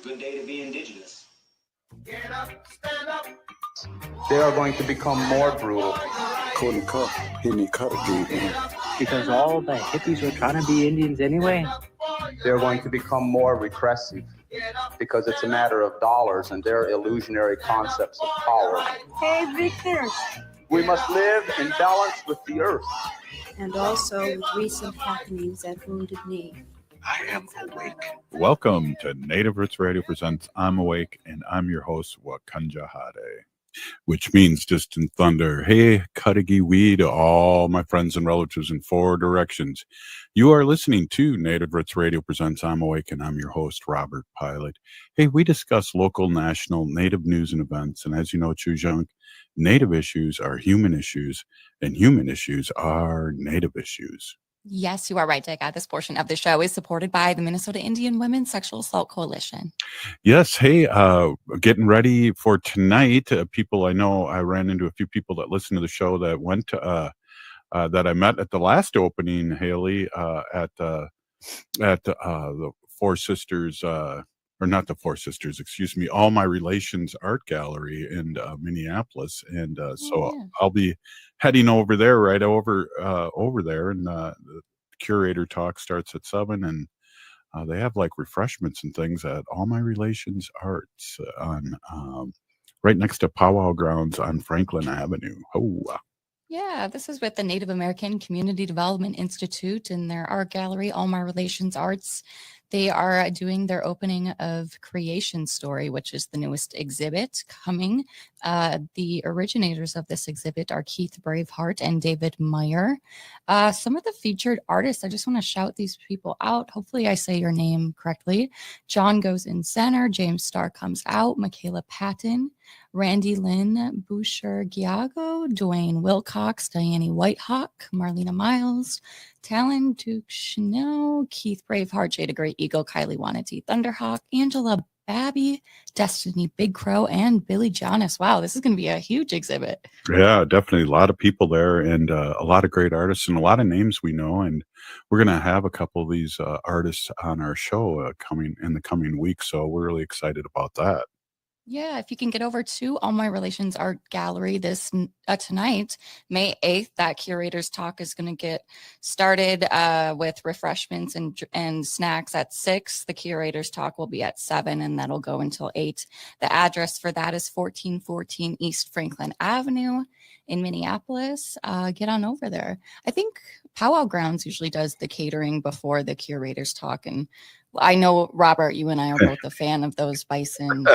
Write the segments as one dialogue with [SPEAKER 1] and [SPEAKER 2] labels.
[SPEAKER 1] Good day to be indigenous.
[SPEAKER 2] Get up, stand up.
[SPEAKER 3] They are going to become more brutal.
[SPEAKER 4] Couldn't cut. He didn't cut again.
[SPEAKER 5] Because all the hippies were trying to be Indians anyway.
[SPEAKER 3] They're going to become more repressive because it's a matter of dollars and their illusionary concepts of power.
[SPEAKER 6] Hey, Victor.
[SPEAKER 3] We must live in balance with the earth.
[SPEAKER 6] And also with recent happenings at Wounded Knee.
[SPEAKER 4] I am awake.
[SPEAKER 7] Welcome to Native Roots Radio presents I'm Awake, and I'm your host, Wakanja Hade, which means distant thunder. Hey, Cudagy Wee to all my friends and relatives in four directions. You are listening to Native Roots Radio presents I'm Awake, and I'm your host, Robert Pilot. Hey, we discuss local, national, Native news and events, and as you know, Chujunk, Native issues are human issues, and human issues are Native issues.
[SPEAKER 8] Yes, you are right, Jacob. This portion of the show is supported by the Minnesota Indian Women's Sexual Assault Coalition.
[SPEAKER 7] Yes. Hey, getting ready for tonight. People, I know I ran into a few people that listen to the show that went to, that I met at the last opening, Haley, at the Four Sisters, or not the Four Sisters, excuse me, All My Relations Art Gallery in Minneapolis. And I'll be heading over there, right over there. And the curator talk starts at 7, and they have like refreshments and things at All My Relations Arts on right next to Powwow Grounds on Franklin Avenue. Oh,
[SPEAKER 8] Yeah, this is with the Native American Community Development Institute and their art gallery, All My Relations Arts. They are doing their opening of Creation Story, which is the newest exhibit coming. The originators of this exhibit are Keith Braveheart and David Meyer. Some of the featured artists, I just want to shout these people out. Hopefully I say your name correctly. John goes in center. James Starr comes out. Michaela Patton. Randy Lynn, Boucher Giago, Dwayne Wilcox, Diane Whitehawk, Marlena Miles, Talon Duke Chanel, Keith Braveheart, Jada Great Eagle, Kylie Wanati Thunderhawk, Angela Babby, Destiny Big Crow, and Billy Jonas. Wow, this is going to be a huge exhibit.
[SPEAKER 7] yeah, definitely a lot of people there, and a lot of great artists and a lot of names we know. And we're going to have a couple of these artists on our show coming in the coming week. So we're really excited about that.
[SPEAKER 8] Yeah, if you can get over to All My Relations Art Gallery this tonight, May 8th, that curator's talk is going to get started with refreshments and snacks at 6. The curator's talk will be at 7, and that'll go until 8. The address for that is 1414 East Franklin Avenue in Minneapolis. Get on over there. I think Powwow Grounds usually does the catering before the curator's talk, and I know, Robert, you and I are both a fan of those bison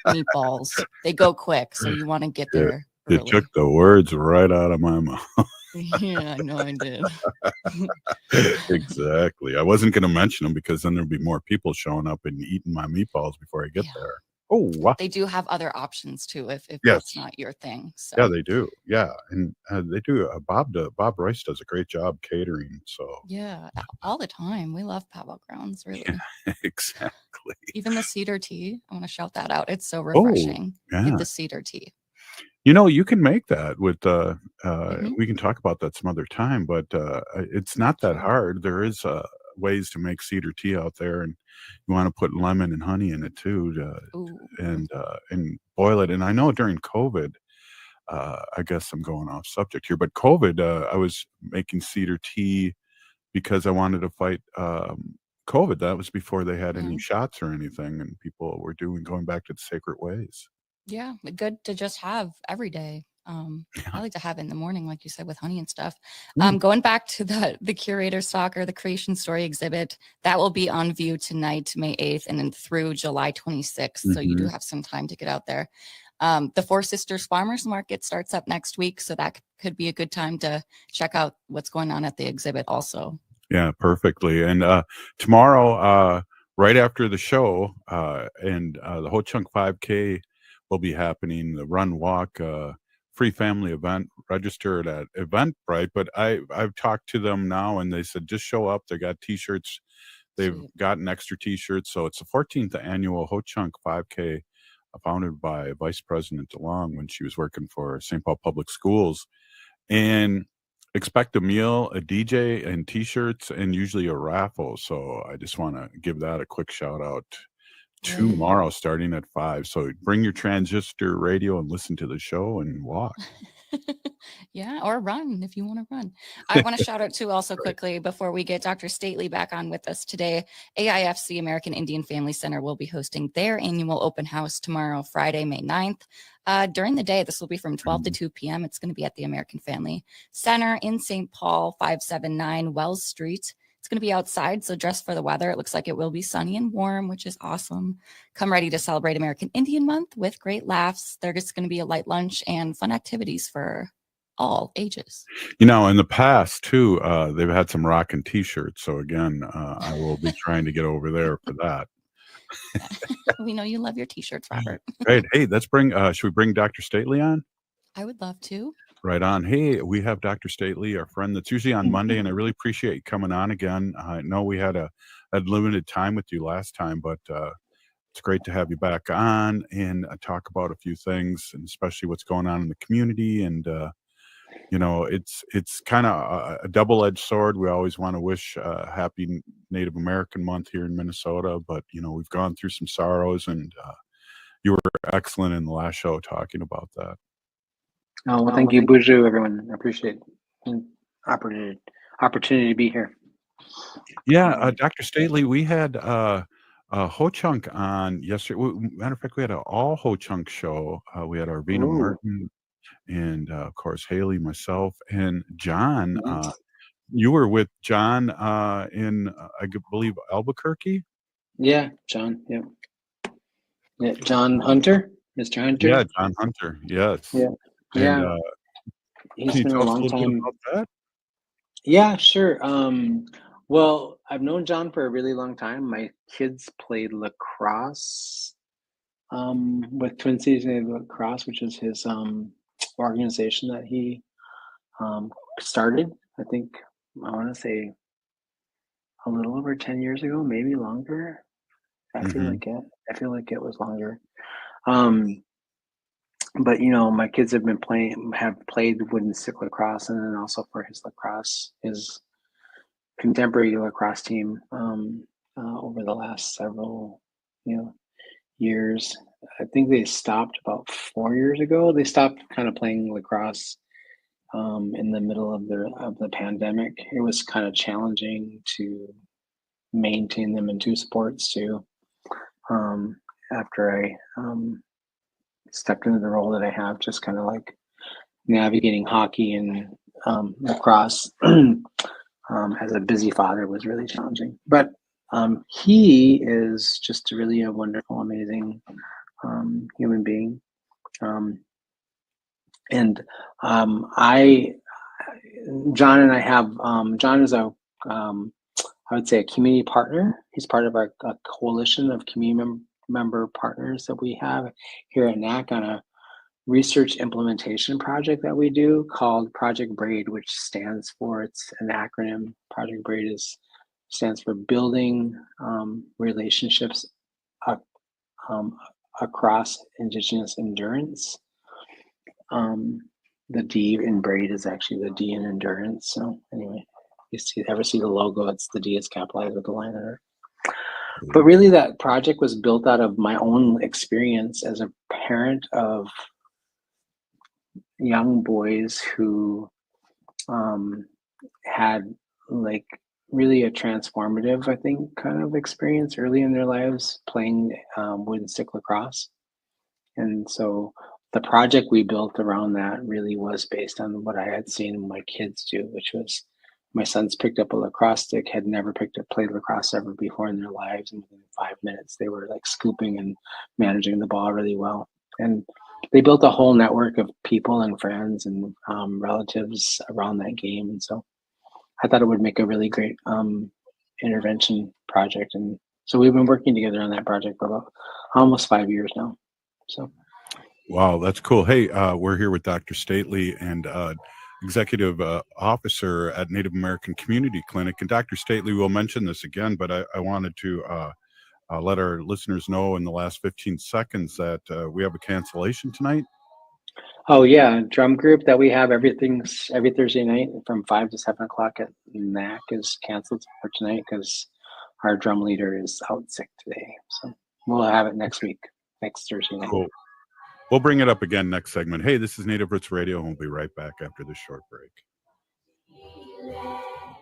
[SPEAKER 8] meatballs. They go quick, so you want to get there early.
[SPEAKER 7] You took the words right out of my mouth.
[SPEAKER 8] Yeah, I know I did.
[SPEAKER 7] Exactly. I wasn't going to mention them because then there'll be more people showing up and eating my meatballs before I get there. Oh, wow.
[SPEAKER 8] They do have other options, too, if
[SPEAKER 7] Yes.
[SPEAKER 8] that's not your thing. So.
[SPEAKER 7] Yeah, they do. Yeah, and they do. Bob Royce does a great job catering. So
[SPEAKER 8] Yeah, all the time. We love Powwow Grounds, really.
[SPEAKER 7] yeah, exactly.
[SPEAKER 8] Even the cedar tea. I want to shout that out. It's so refreshing.
[SPEAKER 7] Yeah.
[SPEAKER 8] The cedar tea.
[SPEAKER 7] You know, you can make that with we can talk about that some other time, but it's not that hard. There is ways to make cedar tea out there, and you want to put lemon and honey in it too, and boil it. And I know during COVID, I guess I'm going off subject here, but COVID, I was making cedar tea because I wanted to fight COVID. That was before they had any shots or anything, and people were going back to the sacred ways.
[SPEAKER 8] Yeah, good to just have every day. I like to have it in the morning, like you said, with honey and stuff. Going back to the curator's talk or the Creation Story exhibit, that will be on view tonight, May 8th, and then through July 26th. So you do have some time to get out there. The Four Sisters Farmers Market starts up next week, so that could be a good time to check out what's going on at the exhibit also. Yeah,
[SPEAKER 7] perfectly. And tomorrow, right after the show, and the Ho Chunk 5K will be happening, the run walk free family event. Registered at Eventbrite, but I've talked to them now and they said just show up. They got t-shirts, they've gotten extra t-shirts. So it's the 14th annual Ho Chunk 5K, founded by Vice President DeLong when she was working for St. Paul Public Schools. And expect a meal, a DJ, and t-shirts, and usually a raffle. So I just want to give that a quick shout out tomorrow starting at 5. So bring your transistor radio and listen to the show and walk.
[SPEAKER 8] Yeah, or run if you want to run. I want to shout out too also quickly before we get Dr. Stately back on with us today. AIFC American Indian Family Center will be hosting their annual open house tomorrow, Friday, May 9th. During the day, this will be from 12 to 2 p.m. It's going to be at the American Family Center in St. Paul, 579 Wells Street. It's going to be outside, so dress for the weather. It looks like it will be sunny and warm, which is awesome. Come ready to celebrate American Indian Month with great laughs. There's just going to be a light lunch and fun activities for all ages.
[SPEAKER 7] You know, in the past too, they've had some rockin' t-shirts. So again, I will be trying to get over there for that.
[SPEAKER 8] We know you love your t-shirts, Robert.
[SPEAKER 7] Great. Hey, let's should we bring Dr. Stately on?
[SPEAKER 8] I would love to.
[SPEAKER 7] Right on. Hey, we have Dr. Stately, our friend that's usually on Monday, and I really appreciate you coming on again. I know we had a limited time with you last time, but it's great to have you back on and talk about a few things, and especially what's going on in the community. And you know, it's kind of a double-edged sword. We always want to wish happy Native American Month here in Minnesota, but you know, we've gone through some sorrows, and you were excellent in the last show talking about that.
[SPEAKER 1] Oh, well, thank you, Buju, everyone. I appreciate the opportunity to be here.
[SPEAKER 7] Yeah, Dr. Stately, we had Ho Chunk on yesterday. Matter of fact, we had an all Ho Chunk show. We had Arvina Martin and, of course, Haley, myself, and John. You were with John in, I believe, Albuquerque?
[SPEAKER 1] Yeah, John. Yeah, John Hunter, Mr. Hunter.
[SPEAKER 7] Yeah, John Hunter. Yes.
[SPEAKER 1] Yeah.
[SPEAKER 7] And,
[SPEAKER 1] Yeah. He's
[SPEAKER 7] can you
[SPEAKER 1] been
[SPEAKER 7] tell
[SPEAKER 1] a
[SPEAKER 7] us a
[SPEAKER 1] long
[SPEAKER 7] little
[SPEAKER 1] time.
[SPEAKER 7] bit about that?
[SPEAKER 1] Yeah, sure. Well, I've known John for a really long time. My kids played lacrosse with Twin Cities Native Lacrosse, which is his organization that he started. I think I want to say a little over 10 years ago, maybe longer. I feel like it was longer. But you know, my kids have played wooden stick lacrosse, and then also for his contemporary lacrosse team over the last several years. I think they stopped about 4 years ago. They stopped kind of playing lacrosse in the middle of the pandemic. It was kind of challenging to maintain them in two sports too. After I stepped into the role that I have, just kind of like navigating hockey and lacrosse as a busy father was really challenging. But he is just really a wonderful, amazing human being. John and I have, John is I would say a community partner. He's part of a coalition of community member partners that we have here at NAC on a research implementation project that we do called Project BRAID, which stands for, it's an acronym. Project BRAID stands for Building Relationships Across Indigenous Endurance. The D in BRAID is actually the D in endurance. So anyway, you ever see the logo, it's the D is capitalized with the line under it. But really, that project was built out of my own experience as a parent of young boys who had like really a transformative, I think, kind of experience early in their lives playing wooden stick lacrosse. And so the project we built around that really was based on what I had seen my kids do, which was my sons picked up a lacrosse stick, had never played lacrosse ever before in their lives. And within 5 minutes, they were like scooping and managing the ball really well. And they built a whole network of people and friends and relatives around that game. And so I thought it would make a really great intervention project. And so we've been working together on that project for about almost 5 years now. So.
[SPEAKER 7] Wow, that's cool. Hey, we're here with Dr. Stately and Executive Officer at Native American Community Clinic. And Dr. Stately will mention this again, but I wanted to let our listeners know in the last 15 seconds that we have a cancellation tonight.
[SPEAKER 1] Oh yeah, drum group that we have every Thursday night from 5 to 7 o'clock at NAC is canceled for tonight because our drum leader is out sick today. So We'll have it next week, next Thursday night.
[SPEAKER 7] Cool. We'll bring it up again next segment. Hey, this is Native Roots Radio, and we'll be right back after this short break.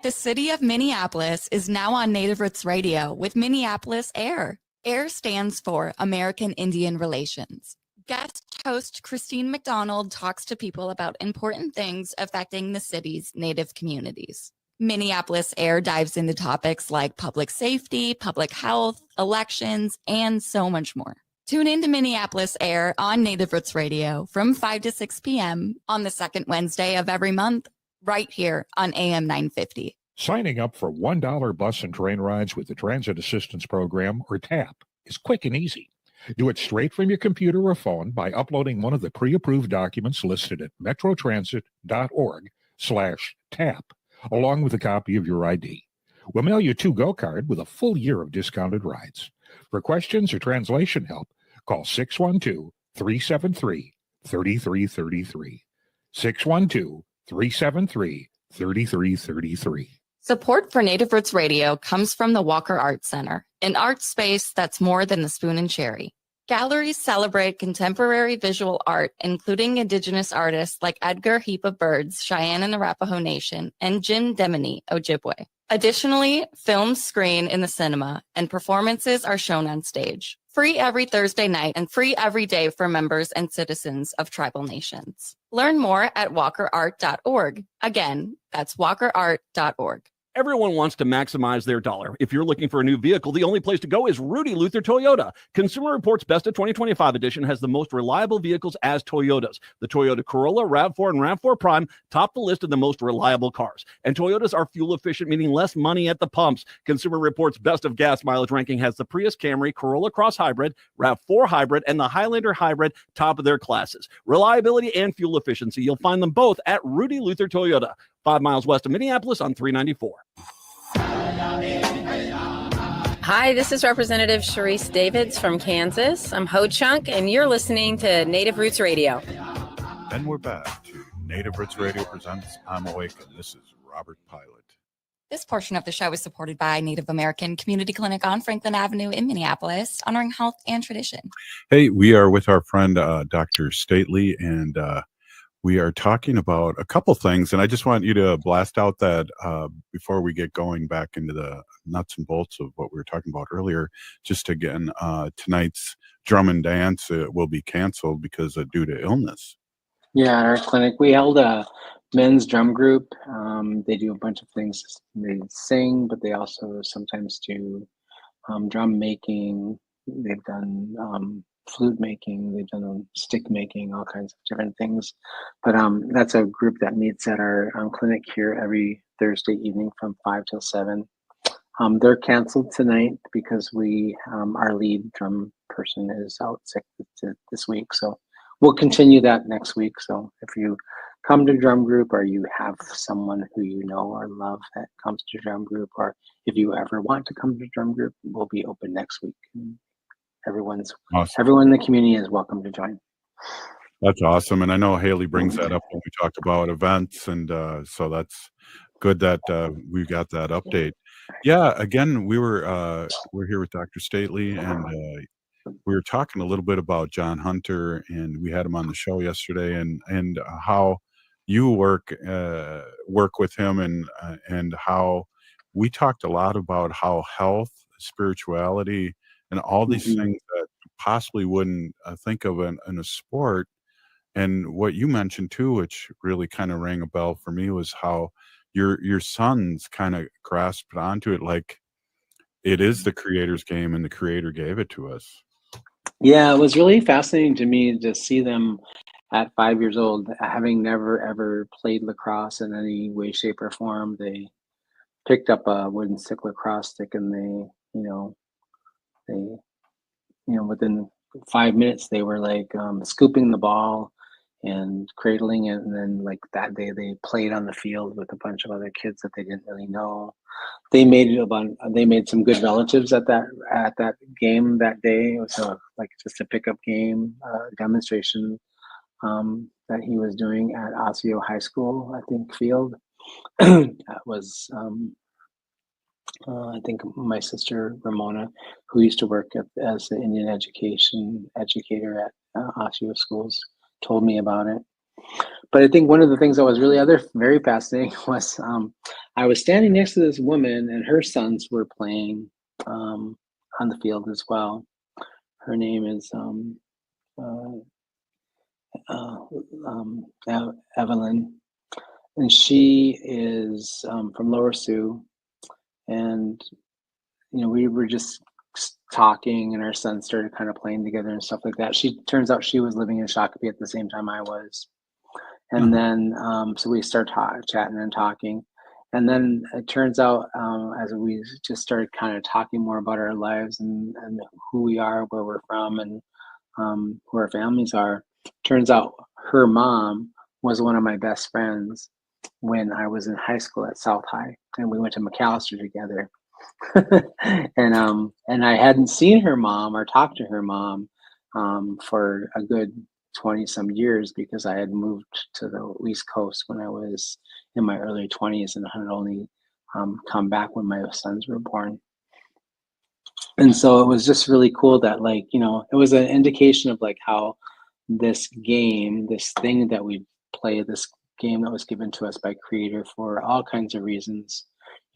[SPEAKER 8] The city of Minneapolis is now on Native Roots Radio with Minneapolis AIR. AIR stands for American Indian Relations. Guest host Christine McDonald talks to people about important things affecting the city's Native communities. Minneapolis AIR dives into topics like public safety, public health, elections, and so much more. Tune in to Minneapolis AIR on Native Roots Radio from 5 to 6 p.m. on the second Wednesday of every month, right here on AM 950.
[SPEAKER 9] Signing up for $1 bus and train rides with the Transit Assistance Program, or TAP, is quick and easy. Do it straight from your computer or phone by uploading one of the pre-approved documents listed at metrotransit.org/TAP, along with a copy of your ID. We'll mail you a to-go card with a full year of discounted rides. For questions or translation help, call 612-373-3333. 612-373-3333.
[SPEAKER 8] Support for Native Roots Radio comes from the Walker Arts Center, an art space that's more than the spoon and cherry. Galleries celebrate contemporary visual art, including Indigenous artists like Edgar Heap of Birds, Cheyenne and Arapaho Nation, and Jim Demini, Ojibwe. Additionally, films screen in the cinema, and performances are shown on stage. Free every Thursday night and free every day for members and citizens of tribal nations. Learn more at walkerart.org. Again, that's walkerart.org.
[SPEAKER 10] Everyone wants to maximize their dollar. If you're looking for a new vehicle, the only place to go is Rudy Luther Toyota. Consumer Reports Best of 2025 edition has the most reliable vehicles as Toyotas. The Toyota Corolla, RAV4, and RAV4 Prime top the list of the most reliable cars. And Toyotas are fuel efficient, meaning less money at the pumps. Consumer Reports Best of Gas Mileage ranking has the Prius Camry, Corolla Cross Hybrid, RAV4 Hybrid, and the Highlander Hybrid top of their classes. Reliability and fuel efficiency, you'll find them both at Rudy Luther Toyota, 5 miles west of Minneapolis on 394.
[SPEAKER 11] Hi, this is Representative Sharice Davids from Kansas. I'm Ho Chunk, and you're listening to Native Roots Radio.
[SPEAKER 7] And we're back to Native Roots Radio presents I'm Awake, and this is Robert Pilot.
[SPEAKER 8] This portion of the show is supported by Native American Community Clinic on Franklin Avenue in Minneapolis, honoring health and tradition.
[SPEAKER 7] Hey, we are with our friend Dr. Stately, and we are talking about a couple things, and I just want you to blast out that before we get going back into the nuts and bolts of what we were talking about earlier, just again, tonight's drum and dance will be canceled because due to illness.
[SPEAKER 1] Yeah, at our clinic, we held a men's drum group. They do a bunch of things. They sing, but they also sometimes do drum making. They've done flute making, they've done stick making, all kinds of different things. But that's a group that meets at our clinic here every Thursday evening from 5 till 7. They're canceled tonight because our lead drum person is out sick this week. So we'll continue that next week. So if you come to drum group, or you have someone who you know or love that comes to drum group, or if you ever want to come to drum group, we'll be open next week. Everyone in the community is welcome to join.
[SPEAKER 7] That's awesome. And I know Haley brings that up when we talk about events. And so that's good that we got that update. Yeah, again, we're here with Dr. Stately, and we were talking a little bit about John Hunter, and we had him on the show yesterday, and how you work with him, and how we talked a lot about how health, spirituality, and all these things that possibly wouldn't think of in a sport. And what you mentioned too, which really kind of rang a bell for me, was how your sons kind of grasped onto it like it is the creator's game and the creator gave it to us.
[SPEAKER 1] Yeah, it was really fascinating to me to see them at 5 years old, having never ever played lacrosse in any way, shape, or form. They picked up a wooden stick lacrosse stick, and they within 5 minutes they were like scooping the ball and cradling it, and then like that day they played on the field with a bunch of other kids that they didn't really know. They made some good relatives at that game that day. It was just a pickup game demonstration that he was doing at Osseo High School, I think, field. That was I think my sister Ramona, who used to work as the Indian education educator at Osceola schools, told me about it. But I think one of the things that was really very fascinating was I was standing next to this woman and her sons were playing on the field as well. Her name is Evelyn, and she is from Lower Sioux. And we were just talking, and our sons started kind of playing together and stuff like that. She turns out she was living in Shakopee at the same time I was. And then, so we start chatting and talking. And then it turns out, as we just started kind of talking more about our lives and who we are, where we're from, and who our families are, turns out her mom was one of my best friends when I was in high school at South High, and we went to McAllister together. And I hadn't seen her mom or talked to her mom for a good 20 some years, because I had moved to the East Coast when I was in my early 20s and had only come back when my sons were born. And so it was just really cool that, like, it was an indication of like how this game, this thing that we play, this game that was given to us by Creator for all kinds of reasons.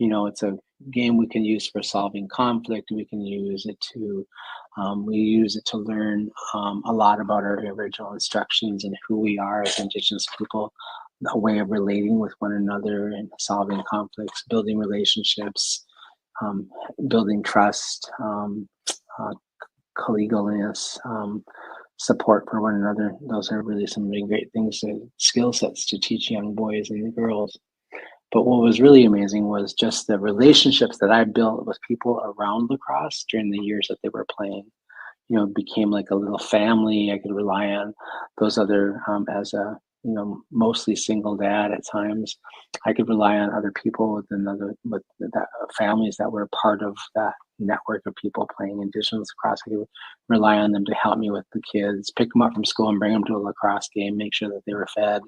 [SPEAKER 1] It's a game we can use for solving conflict. We can use it to learn a lot about our original instructions and who we are as Indigenous people, a way of relating with one another and solving conflicts, building relationships, building trust, collegialness, support for one another. Those are really some really great things, skill sets to teach young boys and girls. But what was really amazing was just the relationships that I built with people around lacrosse during the years that they were playing. It became like a little family. I could rely on those other, as a, mostly single dad at times. I could rely on other people with that families that were part of that network of people playing Indigenous lacrosse. I could rely on them to help me with the kids, pick them up from school and bring them to a lacrosse game, make sure that they were fed,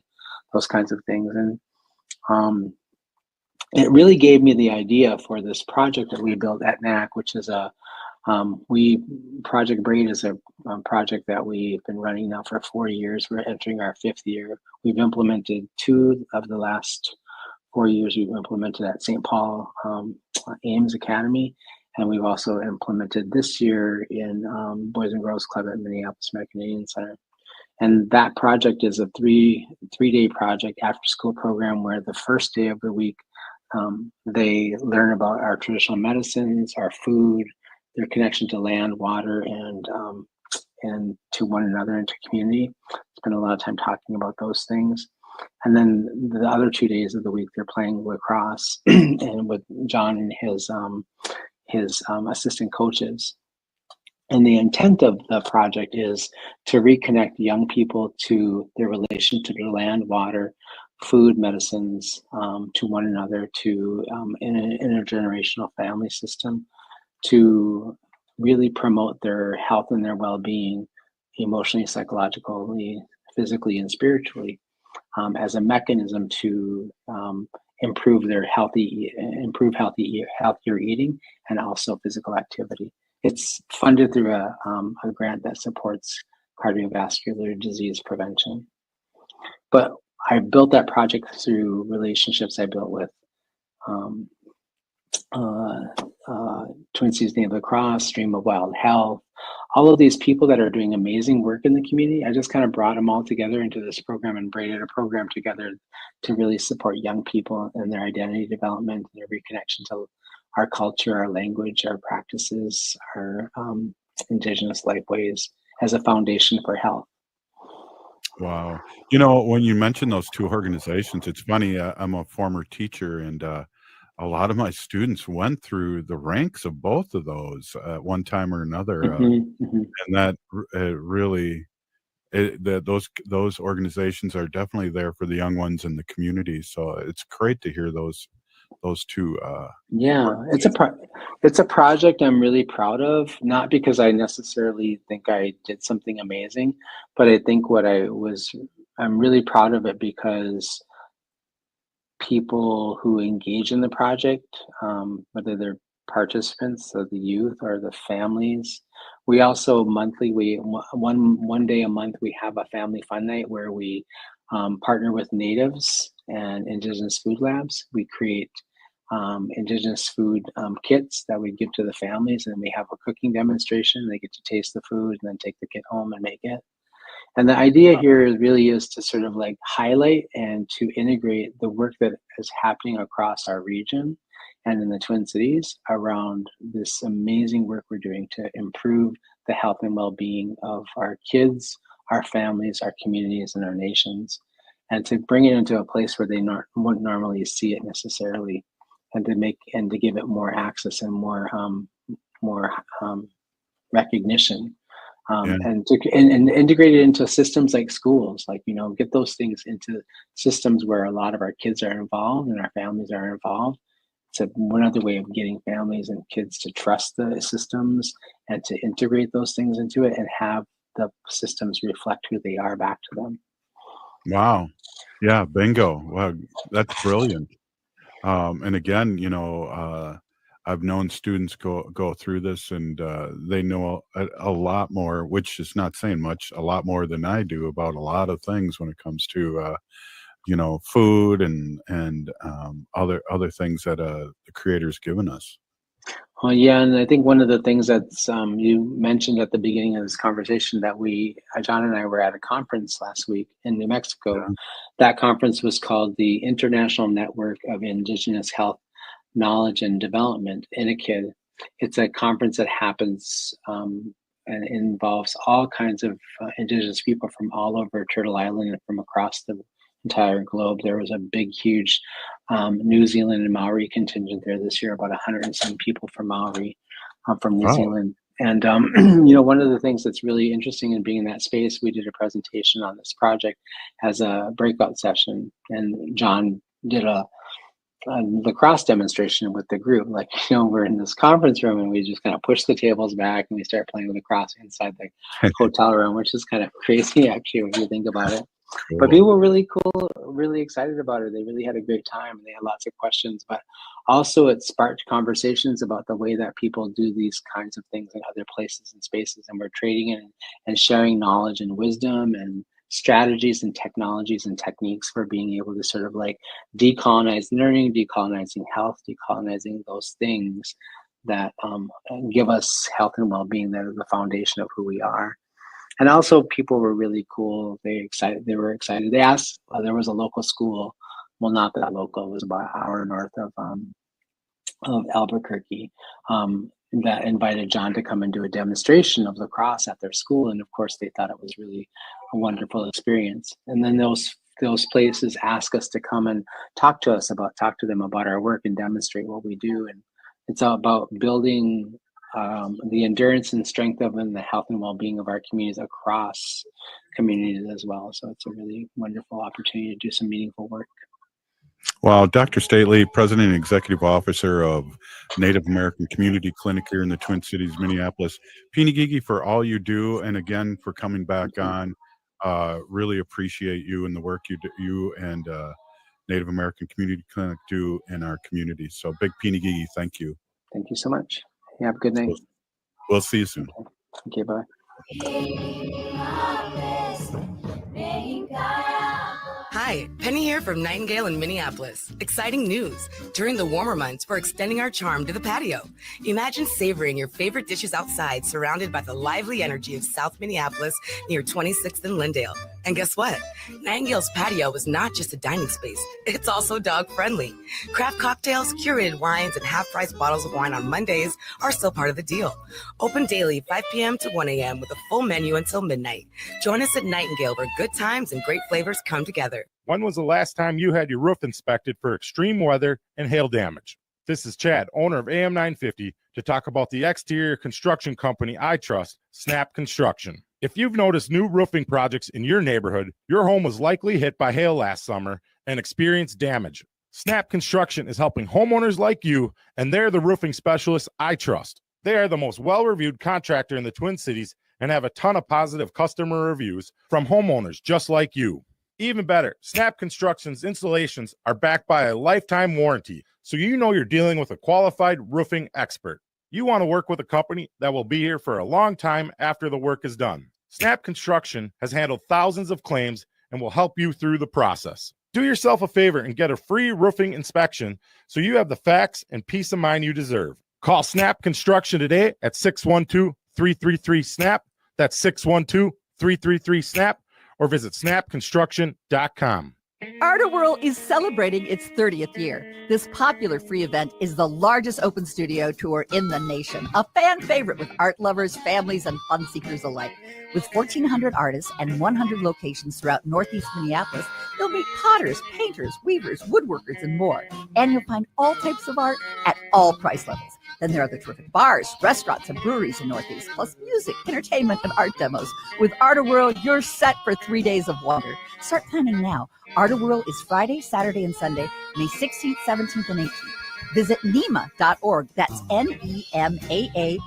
[SPEAKER 1] those kinds of things. And it really gave me the idea for this project that we built at NAC, which is Project Braid is a project that we've been running now for 4 years. We're entering our 5th year. We've implemented 2 of the last 4 years. We've implemented at St. Paul Ames Academy, and we've also implemented this year in Boys and Girls Club at Minneapolis American Indian Center. And that project is a three-day project, after-school program, where the first day of the week they learn about our traditional medicines, our food, their connection to land, water, and to one another and to community. Spend a lot of time talking about those things. And then the other 2 days of the week, they're playing lacrosse and with John and his assistant coaches. And the intent of the project is to reconnect young people to their relation to their land, water, food, medicines, to one another, to an intergenerational family system, to really promote their health and their well-being, emotionally, psychologically, physically, and spiritually, as a mechanism to improve healthier eating and also physical activity. It's funded through a grant that supports cardiovascular disease prevention. But I built that project through relationships I built with Twin Cities Native Lacrosse, Stream of Wild Health, all of these people that are doing amazing work in the community. I just kind of brought them all together into this program and braided a program together to really support young people in their identity development, their reconnection to our culture, our language, our practices, our Indigenous life ways as a foundation for health.
[SPEAKER 7] Wow. When you mention those 2 organizations, it's funny. I'm a former teacher, and a lot of my students went through the ranks of both of those at one time or another. And that really, those organizations are definitely there for the young ones in the community. So it's great to hear those 2.
[SPEAKER 1] Yeah, it's a project I'm really proud of, not because I necessarily think I did something amazing, but I think I'm really proud of it because people who engage in the project, whether they're participants of the youth or the families. We also monthly, one day a month, we have a family fun night where we partner with natives and indigenous food labs. We create indigenous food kits that we give to the families, and we have a cooking demonstration. They get to taste the food and then take the kit home and make it. And the idea here really is to sort of like highlight and to integrate the work that is happening across our region and in the Twin Cities around this amazing work we're doing to improve the health and well-being of our kids, our families, our communities, and our nations, and to bring it into a place where they wouldn't normally see it necessarily, and to give it more access and more recognition.
[SPEAKER 7] Yeah.
[SPEAKER 1] And integrate it into systems like schools, like, get those things into systems where a lot of our kids are involved and our families are involved. It's one other way of getting families and kids to trust the systems and to integrate those things into it and have the systems reflect who they are back to them.
[SPEAKER 7] Wow. Yeah, bingo. Wow, that's brilliant. And again, I've known students go through this, and they know a lot more, which is not saying much, a lot more than I do about a lot of things when it comes to food and other things that the Creator's given us.
[SPEAKER 1] Well, yeah, and I think one of the things that's you mentioned at the beginning of this conversation that John and I were at a conference last week in New Mexico.
[SPEAKER 7] Yeah.
[SPEAKER 1] That conference was called the International Network of Indigenous Health Knowledge and Development, INIKID. It's a conference that happens and involves all kinds of Indigenous people from all over Turtle Island and from across the entire globe. There was a big, huge New Zealand and Maori contingent there this year, about 100 and some people from Maori, from New Zealand. And, one of the things that's really interesting in being in that space, we did a presentation on this project as a breakout session, and John did a lacrosse demonstration with the group. Like, we're in this conference room and we just kind of push the tables back and we start playing lacrosse inside the hotel room, which is kind of crazy actually when you think about it.
[SPEAKER 7] Cool.
[SPEAKER 1] But people were really cool, really excited about it. They really had a great time and they had lots of questions, but also it sparked conversations about the way that people do these kinds of things in other places and spaces. And we're trading in and sharing knowledge and wisdom and strategies and technologies and techniques for being able to sort of like decolonize learning, decolonizing health, decolonizing those things that give us health and well-being that are the foundation of who we are. And also people were really cool. They were excited. They asked, there was a local school, well, not that local, it was about an hour north of Albuquerque, that invited John to come and do a demonstration of lacrosse at their school. And of course they thought it was really a wonderful experience. And then those places ask us to come and talk to them about our work and demonstrate what we do. And it's all about building the endurance and strength of and the health and well-being of our communities across communities as well. So it's a really wonderful opportunity to do some meaningful work.
[SPEAKER 7] Well, Dr. Stately, President and Executive Officer of Native American Community Clinic here in the Twin Cities, Minneapolis. Pinigigi, for all you do, and again for coming back on. Really appreciate you and the work you and Native American Community Clinic do in our community. So big Pinigigi, thank you.
[SPEAKER 1] Thank you so much. Yeah, have a good night.
[SPEAKER 7] We'll see you soon.
[SPEAKER 1] Okay, bye.
[SPEAKER 12] Hi, Penny here from Nightingale in Minneapolis. Exciting news. During the warmer months, we're extending our charm to the patio. Imagine savoring your favorite dishes outside, surrounded by the lively energy of South Minneapolis near 26th and Lindale. And guess what? Nightingale's patio is not just a dining space. It's also dog-friendly. Craft cocktails, curated wines, and half-price bottles of wine on Mondays are still part of the deal. Open daily 5 p.m. to 1 a.m. with a full menu until midnight. Join us at Nightingale, where good times and great flavors come together.
[SPEAKER 13] When was the last time you had your roof inspected for extreme weather and hail damage? This is Chad, owner of AM 950, to talk about the exterior construction company I trust, Snap Construction. If you've noticed new roofing projects in your neighborhood, your home was likely hit by hail last summer and experienced damage. Snap Construction is helping homeowners like you, and they're the roofing specialists I trust. They are the most well-reviewed contractor in the Twin Cities and have a ton of positive customer reviews from homeowners just like you. Even better, Snap Construction's installations are backed by a lifetime warranty, so you know you're dealing with a qualified roofing expert. You want to work with a company that will be here for a long time after the work is done. Snap Construction has handled thousands of claims and will help you through the process. Do yourself a favor and get a free roofing inspection so you have the facts and peace of mind you deserve. Call Snap Construction today at 612-333-SNAP. That's 612-333-SNAP, or visit snapconstruction.com.
[SPEAKER 14] Artworld is celebrating its 30th year. This popular free event is the largest open studio tour in the nation, a fan favorite with art lovers, families, and fun seekers alike. With 1,400 artists and 100 locations throughout Northeast Minneapolis, you'll meet potters, painters, weavers, woodworkers, and more. And you'll find all types of art at all price levels. Then there are the terrific bars, restaurants, and breweries in Northeast, plus music, entertainment, and art demos. With Artworld, you're set for 3 days of wonder. Start planning now. Artworld is Friday, Saturday, and Sunday, May 16th, 17th, and 18th. Visit NEMA.org. That's NEMAA.org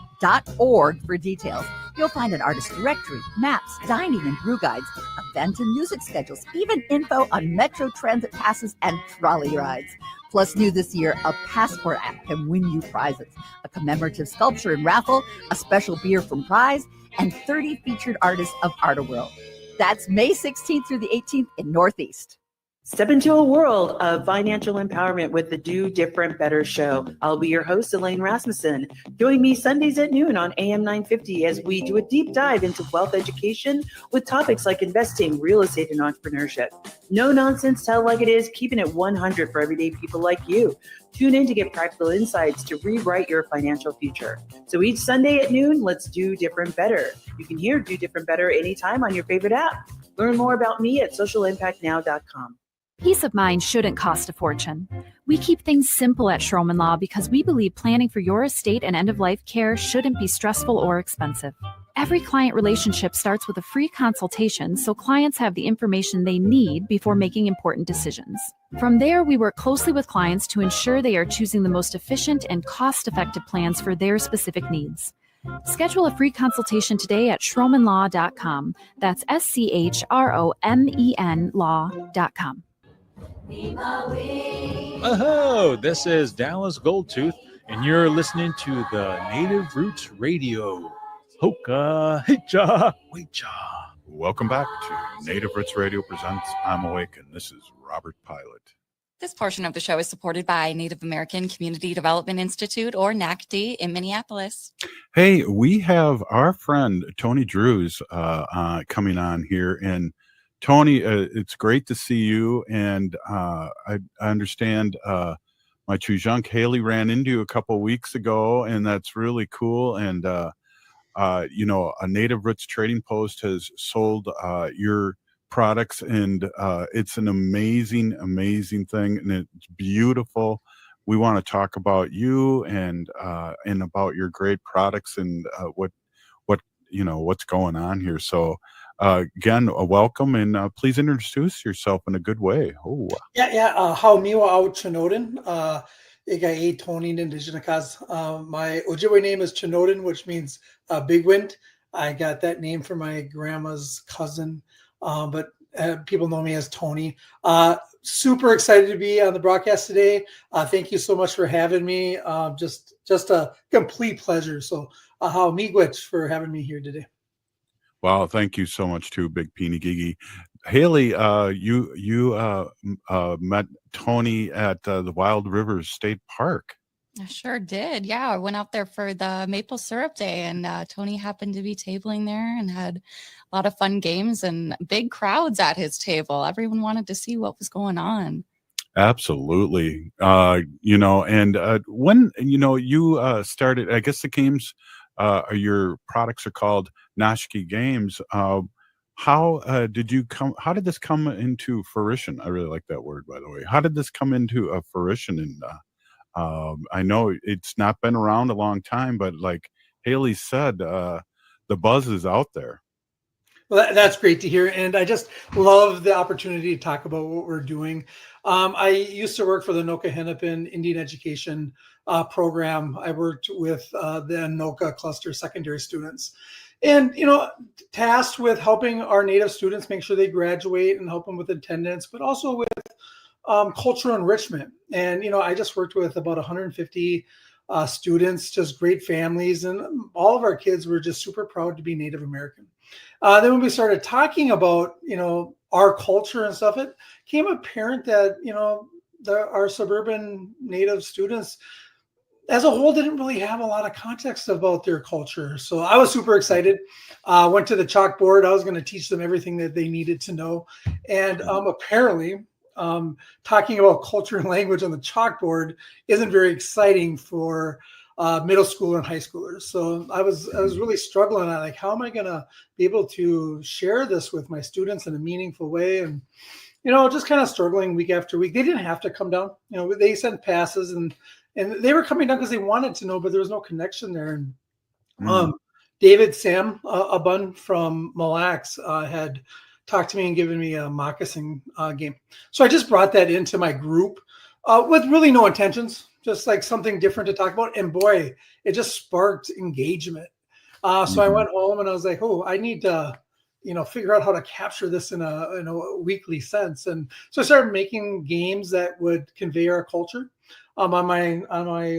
[SPEAKER 14] for details. You'll find an artist directory, maps, dining and brew guides, event and music schedules, even info on Metro Transit passes and trolley rides. Plus, new this year, a passport app can win you prizes, a commemorative sculpture and raffle, a special beer from Prize, and 30 featured artists of Artworld. That's May 16th through the 18th in Northeast.
[SPEAKER 15] Step into a world of financial empowerment with the Do Different Better show. I'll be your host, Elaine Rasmussen. Join me Sundays at noon on AM 950 as we do a deep dive into wealth education with topics like investing, real estate, and entrepreneurship. No nonsense, tell like it is, keeping it 100 for everyday people like you. Tune in to get practical insights to rewrite your financial future. So each Sunday at noon, let's do different better. You can hear Do Different Better anytime on your favorite app. Learn more about me at socialimpactnow.com.
[SPEAKER 16] Peace of mind shouldn't cost a fortune. We keep things simple at Schroman Law because we believe planning for your estate and end-of-life care shouldn't be stressful or expensive. Every client relationship starts with a free consultation so clients have the information they need before making important decisions. From there, we work closely with clients to ensure they are choosing the most efficient and cost-effective plans for their specific needs. Schedule a free consultation today at schromanlaw.com. That's SCHROMEN law.com.
[SPEAKER 17] Oh, this is Dallas Goldtooth, and you're listening to the Native Roots Radio. Hoka, hicha, wecha.
[SPEAKER 7] Welcome back to Native Roots Radio presents I'm Awake, and this is Robert Pilot.
[SPEAKER 8] This portion of the show is supported by Native American Community Development Institute, or NACD, in Minneapolis.
[SPEAKER 7] Hey, we have our friend Tony Drews coming on here, and Tony, it's great to see you, and I understand my Chujunk Haley ran into you a couple weeks ago, and that's really cool. And you know, a Native Roots Trading Post has sold your products, and it's an amazing thing, and it's beautiful. We want to talk about you and about your great products and what you know what's going on here. So. Again, welcome, and please introduce yourself in a good way. Oh,
[SPEAKER 18] how miwa au Chinoden. Iga e toning indigenous. My Ojibwe name is Chinoden, which means big wind. I got that name from my grandma's cousin, but people know me as Tony. Super excited to be on the broadcast today. Thank you so much for having me. Just a complete pleasure. So, how miigwech for having me here today.
[SPEAKER 7] Wow, thank you so much too, Big Peeny Gigi. Haley, you met Tony at the Wild Rivers State Park.
[SPEAKER 8] I sure did. Yeah, I went out there for the Maple Syrup Day, and Tony happened to be tabling there and had a lot of fun games and big crowds at his table. Everyone wanted to see what was going on.
[SPEAKER 7] Absolutely. You know, and when, you know, you started, I guess the games, your products are called Nashke Games. How did this come into fruition? I really like that word, by the way. How did this come into fruition? And I know it's not been around a long time, but like Haley said, the buzz is out there.
[SPEAKER 18] Well, that's great to hear. And I just love the opportunity to talk about what we're doing. I used to work for the Anoka Hennepin Indian Education program. I worked with the Anoka cluster secondary students. and tasked with helping our Native students make sure they graduate and help them with attendance, but also with cultural enrichment. And I just worked with about 150 students, just great families, and all of our kids were just super proud to be Native American. Then when we started talking about our culture and stuff, it became apparent that our suburban Native students as a whole didn't really have a lot of context about their culture. So I was super excited. Went to the chalkboard. I was going to teach them everything that they needed to know. And apparently, talking about culture and language on the chalkboard isn't very exciting for middle school and high schoolers. So I was really struggling on like, how am I going to be able to share this with my students in a meaningful way? And just kind of struggling week after week. They didn't have to come down. They sent passes and they were coming down because they wanted to know, but there was no connection there. And David Sam Abun from Mille Lacs had talked to me and given me a moccasin game. So I just brought that into my group with really no intentions, just like something different to talk about. And boy, it just sparked engagement. So I went home and I was like, oh, I need to figure out how to capture this in a weekly sense. And so I started making games that would convey our culture on my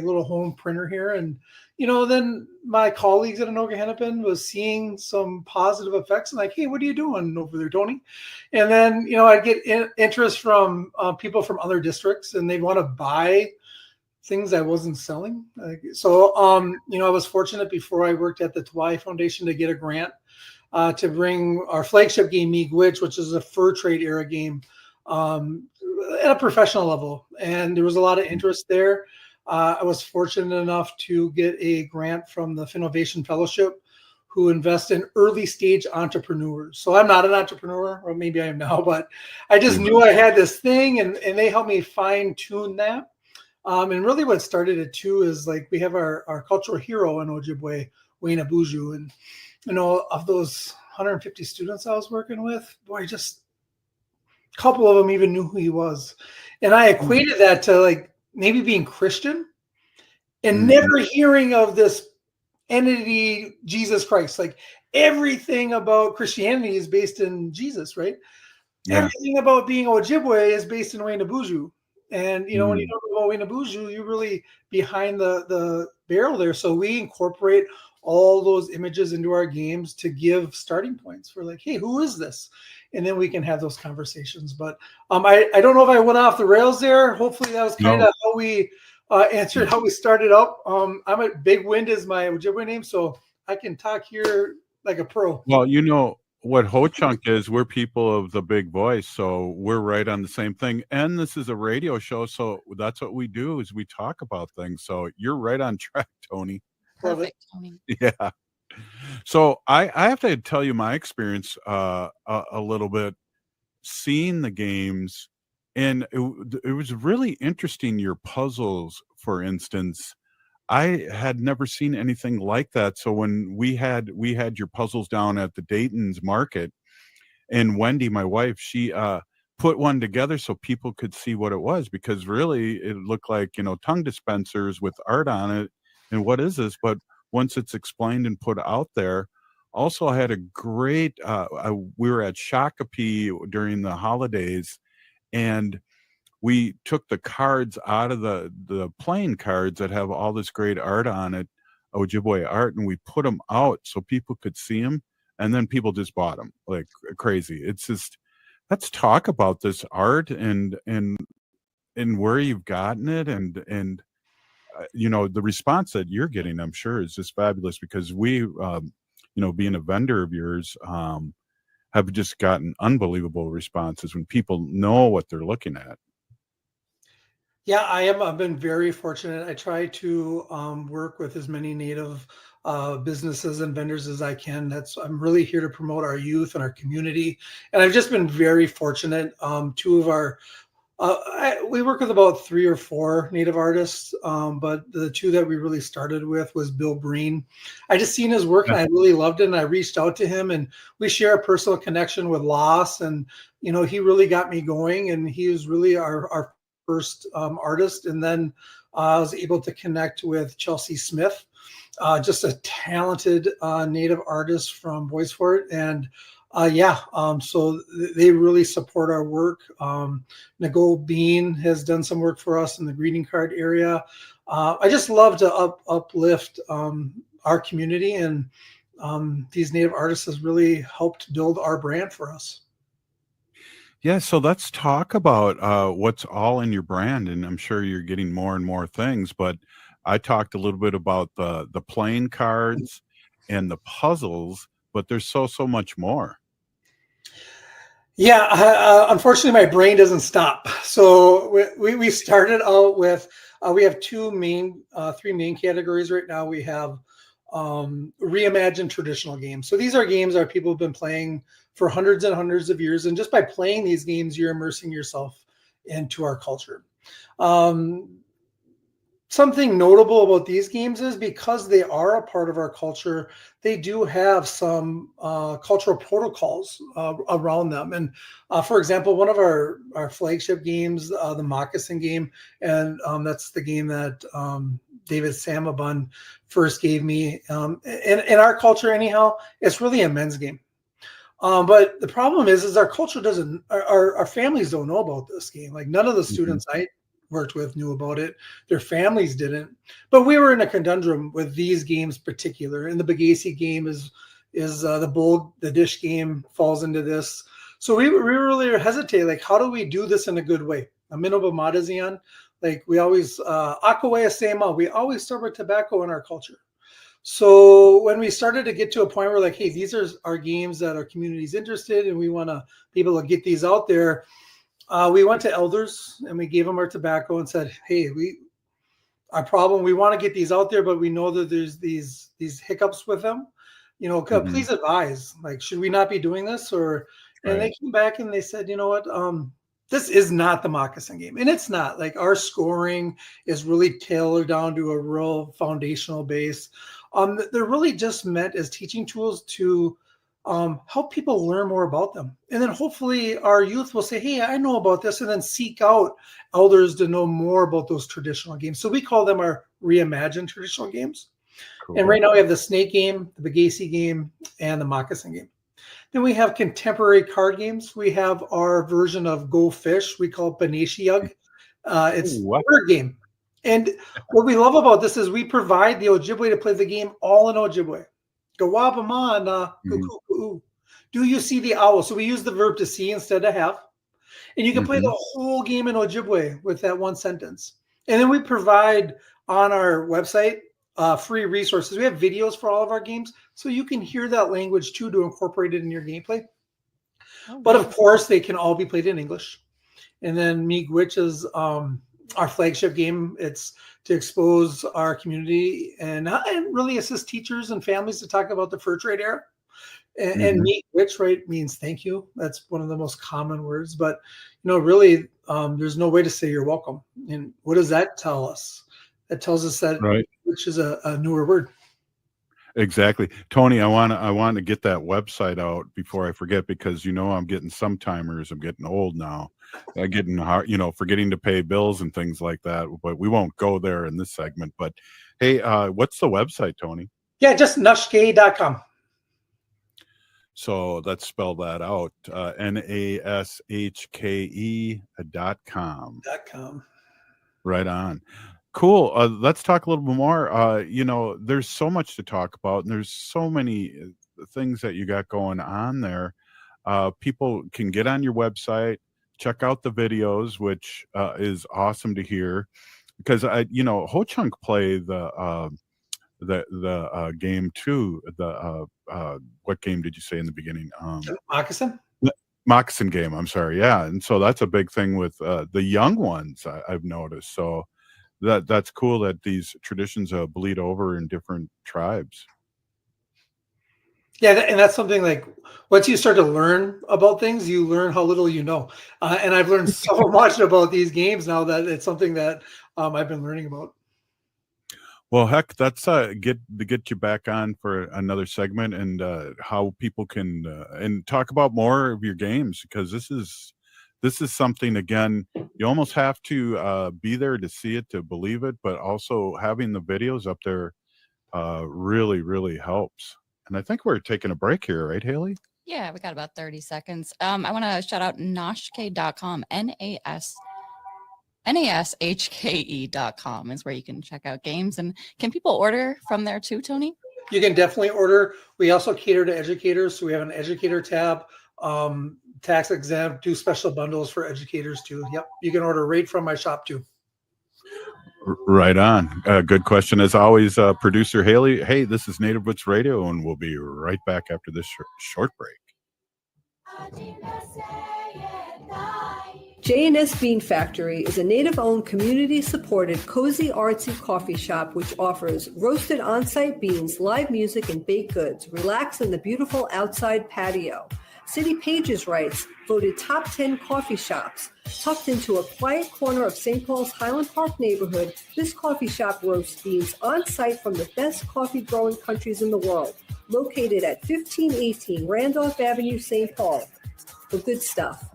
[SPEAKER 18] little home printer here. And, then my colleagues at Anoka Hennepin was seeing some positive effects and like, hey, what are you doing over there, Tony? And then, I'd get interest from people from other districts and they'd want to buy things I wasn't selling. So, I was fortunate before I worked at the Tawai Foundation to get a grant to bring our flagship game, Miigwech, which is a fur trade era game, at a professional level. And there was a lot of interest there. I was fortunate enough to get a grant from the Finnovation Fellowship, who invest in early stage entrepreneurs. So I'm not an entrepreneur, or maybe I am now, but I just knew I had this thing and they helped me fine tune that. And really what started it too is like we have our cultural hero in Ojibwe, Wayne Abuju. And of those 150 students I was working with, boy, just a couple of them even knew who he was. And I equated that to like maybe being Christian and never hearing of this entity, Jesus Christ. Like everything about Christianity is based in Jesus, right? Yeah. Everything about being Ojibwe is based in Wayne Abuju. And, when you talk about Wayne Abuju, you're really behind the barrel there. So we incorporate all those images into our games to give starting points for like, hey, who is this? And then we can have those conversations. But I don't know if I went off the rails there. Hopefully that was kind of how we answered how we started up. I'm at Big Wind is my Ojibwe name, so I can talk here like a pro.
[SPEAKER 7] Well, what Ho Chunk is, we're people of the big voice, so we're right on the same thing. And this is a radio show, so that's what we do is we talk about things. So you're right on track, Tony.
[SPEAKER 8] Perfect, Tony.
[SPEAKER 7] Yeah. So I have to tell you my experience a little bit seeing the games, and it was really interesting. Your puzzles, for instance, I had never seen anything like that. So when we had your puzzles down at the Dayton's market, and Wendy, my wife, she put one together so people could see what it was, because really it looked like tongue dispensers with art on it. And what is this? But once it's explained and put out there, also I had a great. We were at Shakopee during the holidays, and we took the cards out of the playing cards that have all this great art on it, Ojibwe art, and we put them out so people could see them, and then people just bought them like crazy. It's just, let's talk about this art and where you've gotten it, and the response that you're getting, I'm sure, is just fabulous, because we, being a vendor of yours, have just gotten unbelievable responses when people know what they're looking at.
[SPEAKER 18] Yeah, I've been very fortunate. I try to work with as many Native businesses and vendors as I can. I'm really here to promote our youth and our community. And I've just been very fortunate. Two of our, we work with about 3 or 4 Native artists, but the 2 that we really started with was Bill Breen. I just seen his work and I really loved it. And I reached out to him, and we share a personal connection with loss. And, he really got me going, and he was really our first artist. And then I was able to connect with Chelsea Smith, just a talented native artist from Boys Fort. And so they really support our work. Nicole Bean has done some work for us in the greeting card area. I just love to uplift our community, and these native artists has really helped build our brand for us.
[SPEAKER 7] Yeah, so let's talk about what's all in your brand, and I'm sure you're getting more and more things. But I talked a little bit about the playing cards and the puzzles, but there's so much more.
[SPEAKER 18] Yeah, unfortunately, my brain doesn't stop. So we started out with we have three main categories right now. We have reimagined traditional games. So these are games that people have been playing for hundreds and hundreds of years, and just by playing these games, you're immersing yourself into our culture. Something notable about these games is because they are a part of our culture, they do have some cultural protocols around them. And for example, one of our flagship games, the Moccasin game, and that's the game that David Samabun first gave me. In our culture, anyhow, it's really a men's game. But the problem is our culture doesn't, our families don't know about this game. Like none of the students I worked with knew about it. Their families didn't. But we were in a conundrum with these games particular. And the Bagasse game is the dish game falls into this. So we really hesitate, like, how do we do this in a good way? A minimal madazian, like we always, Akawaya Sema, we always start with tobacco in our culture. So when we started to get to a point where like, hey, these are our games that our community is interested in, and we want to be able to get these out there, we went to elders and we gave them our tobacco and said, hey, we want to get these out there, but we know that there's these hiccups with them. You know, please advise, like, should we not be doing this? And they came back and they said, you know what, this is not the Moccasin game. And it's not. Like, our scoring is really tailored down to a real foundational base. They're really just meant as teaching tools to help people learn more about them. And then hopefully our youth will say, hey, I know about this, and then seek out elders to know more about those traditional games. So we call them our reimagined traditional games. Cool. And right now we have the snake game, the Bagasse game, and the Moccasin game. Then we have contemporary card games. We have our version of Go Fish. We call it Banashiyug. It's a word game. And what we love about this is we provide the Ojibwe to play the game all in Ojibwe. Gawabamana, do you see the owl? So we use the verb to see instead of have. And you can play the whole game in Ojibwe with that one sentence. And then we provide on our website free resources. We have videos for all of our games, so you can hear that language too to incorporate it in your gameplay. But of course, they can all be played in English. And then Miigwech is our flagship game. It's to expose our community and really assist teachers and families to talk about the fur trade era. And Miigwech, right, means thank you. That's one of the most common words. But, you know, really, there's no way to say you're welcome. And what does that tell us? That tells us that which is a newer word.
[SPEAKER 7] Exactly. Tony, I want to get that website out before I forget, because, you know, I'm getting some timers. I'm getting old now. I'm getting hard, you know, forgetting to pay bills and things like that. But we won't go there in this segment. But hey, what's the website, Tony?
[SPEAKER 18] Yeah, just nashke.com.
[SPEAKER 7] So let's spell that out. NASHKE.com. Right on. Cool. Let's talk a little bit more. You know, there's so much to talk about, and there's so many things that you got going on there. People can get on your website, check out the videos, which is awesome to hear, because you know, Ho-Chunk play the game too. What game did you say in the beginning?
[SPEAKER 18] Moccasin.
[SPEAKER 7] Moccasin game. I'm sorry. Yeah, and so that's a big thing with the young ones. I've noticed. So that's cool that these traditions bleed over in different tribes.
[SPEAKER 18] Yeah, and that's something, like, once you start to learn about things, you learn how little you know. And I've learned so much about these games now that it's something that I've been learning about.
[SPEAKER 7] Well, heck, that's get you back on for another segment, and how people can and talk about more of your games, because this is something, again, you almost have to be there to see it, to believe it, but also having the videos up there really, really helps. And I think we're taking a break here, right, Haley?
[SPEAKER 8] Yeah, we got about 30 seconds. I want to shout out nashke.com, nashke.com is where you can check out games. And can people order from there too, Tony?
[SPEAKER 18] You can definitely order. We also cater to educators. So we have an educator tab, tax exempt, do special bundles for educators too. Yep. You can order right from my shop too.
[SPEAKER 7] Right on. Good question. As always, producer Haley. Hey, this is Native Roots Radio, and we'll be right back after this short break.
[SPEAKER 19] J&S Bean Factory is a Native-owned, community-supported, cozy, artsy coffee shop which offers roasted on-site beans, live music, and baked goods. Relax in the beautiful outside patio. City Pages writes, voted top 10 coffee shops. Tucked into a quiet corner of St. Paul's Highland Park neighborhood, this coffee shop roasts beans on-site from the best coffee-growing countries in the world. Located at 1518 Randolph Avenue, St. Paul. The good stuff.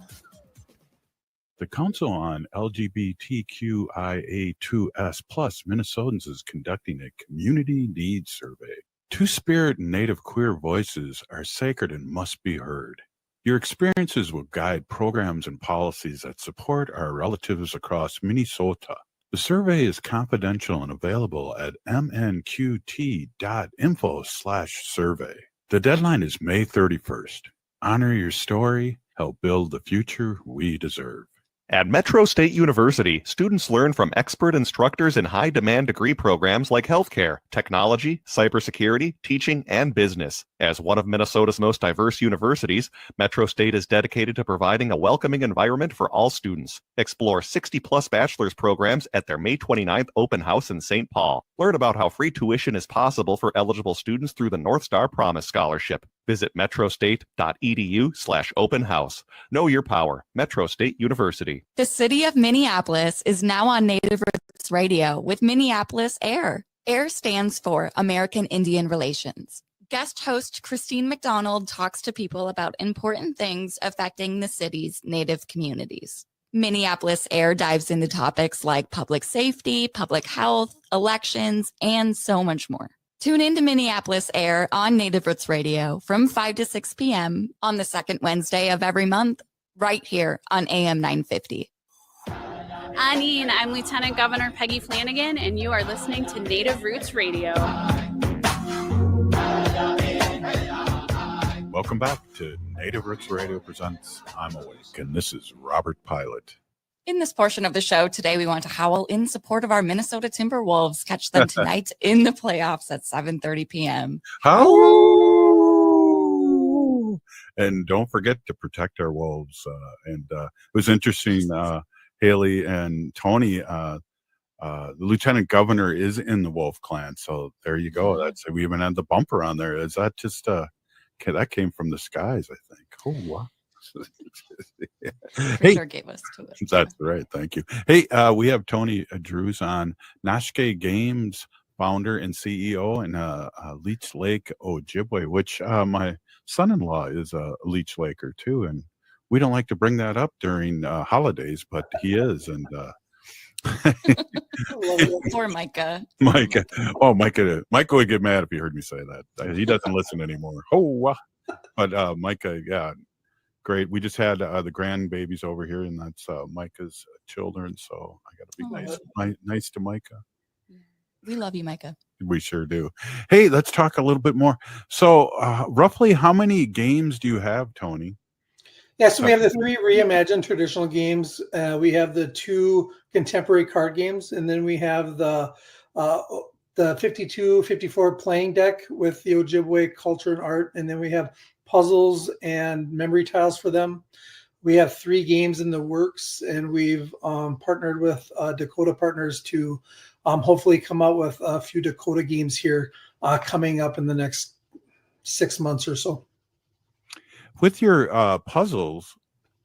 [SPEAKER 7] The Council on LGBTQIA2S+ Minnesotans is conducting a community needs survey. Two-spirit and Native queer voices are sacred and must be heard. Your experiences will guide programs and policies that support our relatives across Minnesota. The survey is confidential and available at mnqt.info/survey. The deadline is May 31st. Honor your story, help build the future we deserve.
[SPEAKER 20] At Metro State University, students learn from expert instructors in high-demand degree programs like healthcare, technology, cybersecurity, teaching, and business. As one of Minnesota's most diverse universities, Metro State is dedicated to providing a welcoming environment for all students. Explore 60-plus bachelor's programs at their May 29th open house in St. Paul. Learn about how free tuition is possible for eligible students through the North Star Promise Scholarship. Visit metrostate.edu/open house. Know your power. Metro State University.
[SPEAKER 8] The city of Minneapolis is now on Native Roots Radio with Minneapolis AIR. AIR stands for American Indian Relations. Guest host Christine McDonald talks to people about important things affecting the city's Native communities. Minneapolis AIR dives into topics like public safety, public health, elections, and so much more. Tune in to Minneapolis AIR on Native Roots Radio from 5 to 6 p.m. on the second Wednesday of every month, right here on AM 950.
[SPEAKER 21] Annie, and I'm Lieutenant Governor Peggy Flanagan, and you are listening to Native Roots Radio.
[SPEAKER 7] Welcome back to Native Roots Radio presents I'm Awake, and this is Robert Pilot.
[SPEAKER 8] In this portion of the show today, we want to howl in support of our Minnesota Timberwolves. Catch them tonight in the playoffs at 7:30 p.m.
[SPEAKER 7] Howl! And don't forget to protect our wolves. It was interesting, Haley and Tony, the Lieutenant Governor is in the Wolf Clan. So there you go. That's we even had the bumper on there. Is that just that came from the skies, I think. Oh, wow. Hey,
[SPEAKER 8] sure gave us to it.
[SPEAKER 7] That's right. Thank you. Hey, we have Tony Drews on, Nashke Games founder and CEO, and Leech Lake Ojibwe, which my son-in-law is a Leech Laker too, and we don't like to bring that up during holidays, but he is, and
[SPEAKER 8] poor Micah.
[SPEAKER 7] Micah would get mad if he heard me say that. He doesn't listen anymore. But Micah, yeah. Great. We just had the grandbabies over here, and that's Micah's children. So I got to be nice to Micah.
[SPEAKER 8] We love you, Micah.
[SPEAKER 7] We sure do. Hey, let's talk a little bit more. So roughly how many games do you have, Tony?
[SPEAKER 18] Yeah, so we have the 3 reimagined traditional games. We have the 2 contemporary card games, and then we have the 52, 54 playing deck with the Ojibwe culture and art, and then we have puzzles and memory tiles for them. We have 3 games in the works, and we've partnered with Dakota Partners to hopefully come out with a few Dakota games here coming up in the next 6 months or so.
[SPEAKER 7] With your puzzles,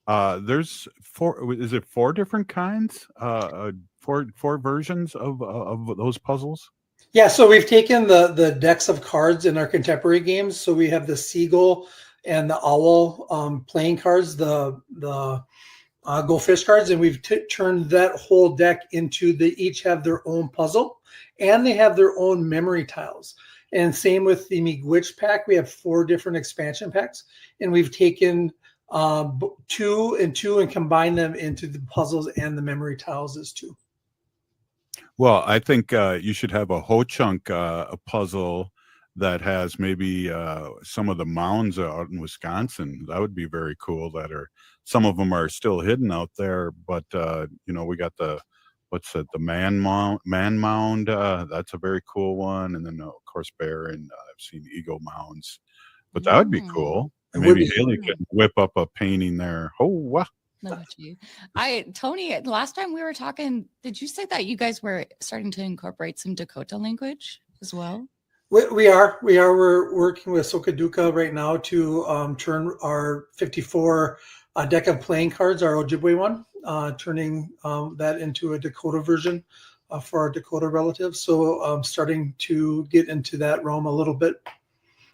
[SPEAKER 7] there's 4. Is it 4 different kinds? 4 versions of those puzzles?
[SPEAKER 18] Yeah, so we've taken the decks of cards in our contemporary games. So we have the seagull and the owl playing cards, the go fish cards, and we've turned that whole deck into they each have their own puzzle, and they have their own memory tiles. And same with the Miigwech pack. We have 4 different expansion packs, and we've taken 2 and 2 and combined them into the puzzles and the memory tiles as 2.
[SPEAKER 7] Well, I think you should have a Ho-Chunk a puzzle that has maybe some of the mounds out in Wisconsin. That would be very cool. Some of them are still hidden out there, but we got the man mound. That's a very cool one, and then of course bear, and I've seen eagle mounds. But that would be cool. And maybe Haley could whip up a painting there. Oh, wow.
[SPEAKER 8] Look at you. Tony, last time we were talking, did you say that you guys were starting to incorporate some Dakota language as well?
[SPEAKER 18] We are. We're working with Sokaduka right now to turn our 54 deck of playing cards, our Ojibwe one, turning that into a Dakota version for our Dakota relatives. So starting to get into that realm a little bit.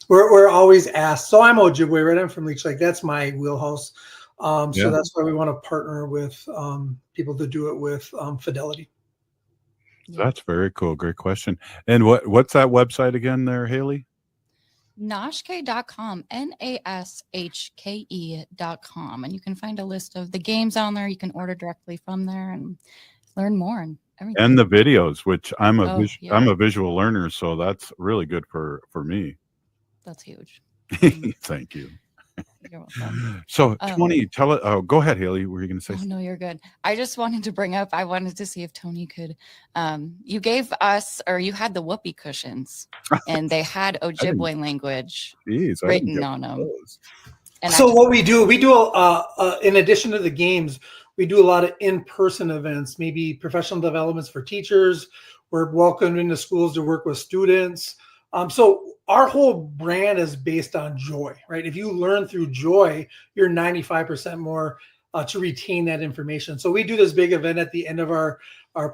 [SPEAKER 18] We're always asked. So I'm Ojibwe, right? I'm from Leech Lake. That's my wheelhouse. So that's why we want to partner with people to do it with fidelity.
[SPEAKER 7] That's very cool. Great question. And what's that website again there, Haley?
[SPEAKER 8] Nashke.com, NASHKE.com. And you can find a list of the games on there. You can order directly from there and learn more and everything.
[SPEAKER 7] And the videos, which I'm a visual learner, so that's really good for me.
[SPEAKER 8] That's huge.
[SPEAKER 7] Thank you.
[SPEAKER 8] You're welcome.
[SPEAKER 7] So, Tony, tell it. Oh, go ahead, Haley. Were you going to say?
[SPEAKER 8] Oh, no, you're good. I just wanted to bring up. I wanted to see if Tony could. You gave us, or you had the whoopee cushions, and they had Ojibwe language written on them. And
[SPEAKER 18] so what we do in addition to the games, we do a lot of in-person events, maybe professional developments for teachers. We're welcomed into schools to work with students. So our whole brand is based on joy, right? If you learn through joy, you're 95% more to retain that information. So we do this big event at the end of our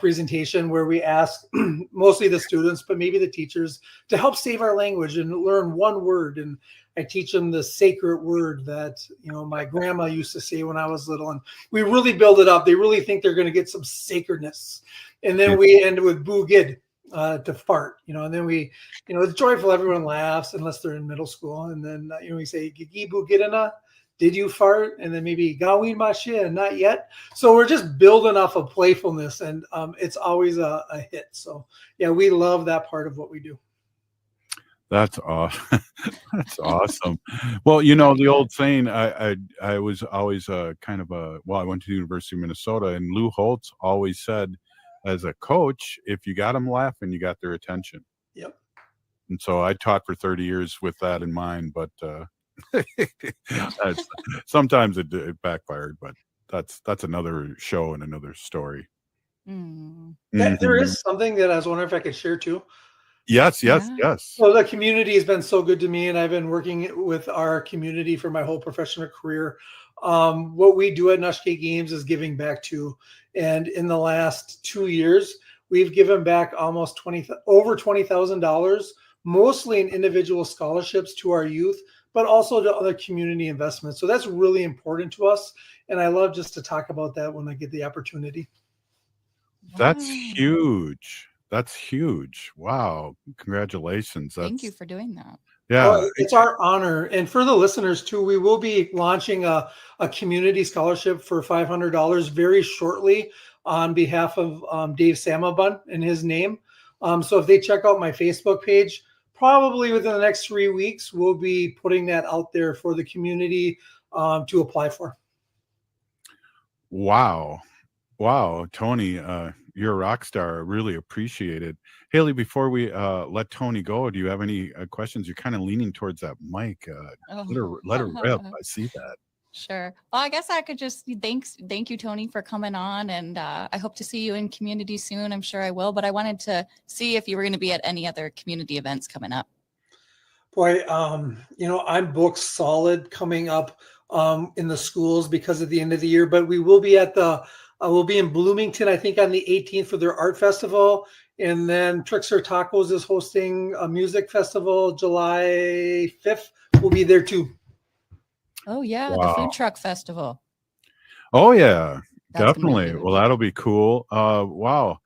[SPEAKER 18] presentation where we ask mostly the students, but maybe the teachers, to help save our language and learn one word. And I teach them the sacred word that, my grandma used to say when I was little. And we really build it up. They really think they're going to get some sacredness. And then we end with boogid. To fart, and then we, it's joyful. Everyone laughs unless they're in middle school. And then, we say, Gigibu Gidana, did you fart? And then maybe Gawin Mashin, not yet. So we're just building off of playfulness, and it's always a hit. So yeah, we love that part of what we do.
[SPEAKER 7] That's awesome. That's awesome. Well, the old saying, I was always I went to the University of Minnesota, and Lou Holtz always said, as a coach, if you got them laughing, you got their attention.
[SPEAKER 18] Yep.
[SPEAKER 7] And so I taught for 30 years with that in mind, but sometimes it backfired, but that's another show and another story.
[SPEAKER 18] There is something that I was wondering if I could share too.
[SPEAKER 7] Yes.
[SPEAKER 18] So the community has been so good to me, and I've been working with our community for my whole professional career. What we do at Nashke Games is giving back too. And in the last 2 years, we've given back almost over $20,000, mostly in individual scholarships to our youth, but also to other community investments. So that's really important to us. And I love just to talk about that when I get the opportunity.
[SPEAKER 7] That's huge. That's huge. Wow. Congratulations.
[SPEAKER 8] Thank you for doing that.
[SPEAKER 7] Yeah,
[SPEAKER 18] it's our honor. And for the listeners too, we will be launching a community scholarship for $500 very shortly on behalf of Dave Samabun in his name. So if they check out my Facebook page, probably within the next 3 weeks, we'll be putting that out there for the community to apply for.
[SPEAKER 7] Wow, Tony, you're a rock star. I really appreciate it. Haley, before we let Tony go, do you have any questions? You're kind of leaning towards that mic. Let her rip. I see that.
[SPEAKER 8] Sure. Well, I guess I could just thank you, Tony, for coming on, and I hope to see you in community soon. I'm sure I will, but I wanted to see if you were going to be at any other community events coming up.
[SPEAKER 18] Boy, I'm booked solid coming up in the schools because of the end of the year, but we will be at we'll be in Bloomington, I think, on the 18th for their art festival. And then Trickster Tacos is hosting a music festival July 5th. We'll be there too.
[SPEAKER 8] Oh, yeah.
[SPEAKER 7] Wow.
[SPEAKER 8] The food truck festival.
[SPEAKER 7] Oh, yeah, definitely. Well, that'll be cool. Wow.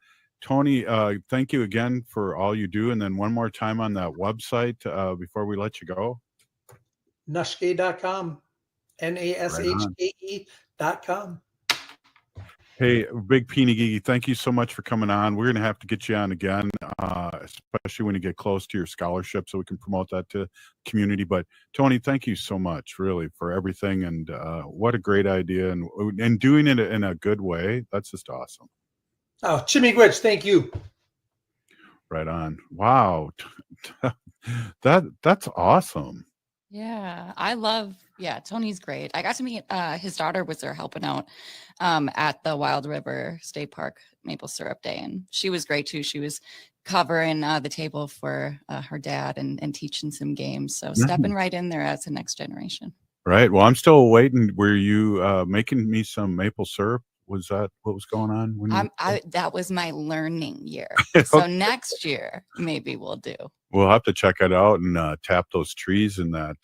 [SPEAKER 7] Tony, thank you again for all you do. And then one more time on that website before we let you go.
[SPEAKER 18] Nashke.com. NASHKE.com.
[SPEAKER 7] Hey, Big Peony Geeky, thank you so much for coming on. We're going to have to get you on again, especially when you get close to your scholarship so we can promote that to the community. But Tony, thank you so much, really, for everything. And what a great idea. And doing it in a good way. That's just awesome.
[SPEAKER 18] Oh, Chimigwich, thank you.
[SPEAKER 7] Right on. Wow. That's awesome.
[SPEAKER 8] Yeah, Tony's great. I got to meet his daughter was there helping out at the Wild River State Park Maple Syrup Day, and she was great too. She was covering the table for her dad and teaching some games. So stepping right in there as the next generation.
[SPEAKER 7] Right. Well, I'm still waiting. Were you making me some maple syrup? Was that what was going on? When
[SPEAKER 8] that was my learning year. So next year, maybe we'll do.
[SPEAKER 7] We'll have to check it out and tap those trees in that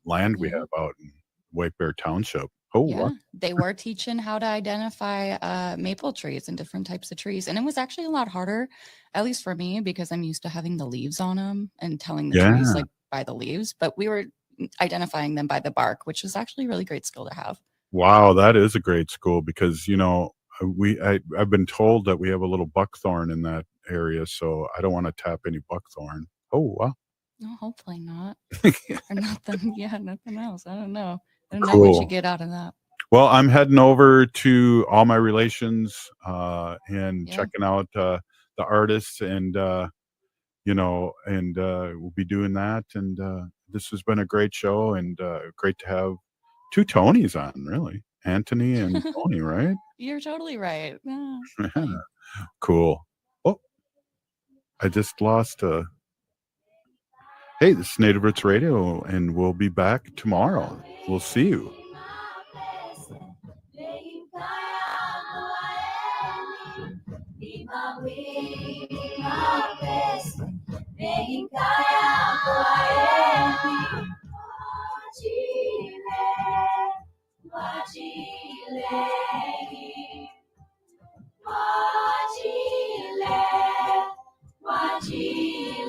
[SPEAKER 7] land we have out in White Bear Township. Oh,
[SPEAKER 8] yeah.
[SPEAKER 7] wow.
[SPEAKER 8] They were teaching how to identify maple trees and different types of trees. And it was actually a lot harder, at least for me, because I'm used to having the leaves on them and telling the trees like by the leaves. But we were identifying them by the bark, which is actually a really great skill to have.
[SPEAKER 7] Wow, that is a great school because, I've been told that we have a little buckthorn in that area, so I don't want to tap any buckthorn. Oh, wow.
[SPEAKER 8] No, hopefully not. Or nothing. Yeah, nothing else. I don't know. I don't know what you get out of that.
[SPEAKER 7] Well, I'm heading over to All My Relations and checking out the artists and, we'll be doing that. And this has been a great show and great to have two Tonys on, really. Antony and Tony, right?
[SPEAKER 8] You're totally right. Yeah.
[SPEAKER 7] Cool. Oh, I just lost Hey, this is Native Roots Radio, and we'll be back tomorrow. We'll see you.
[SPEAKER 2] Wajile,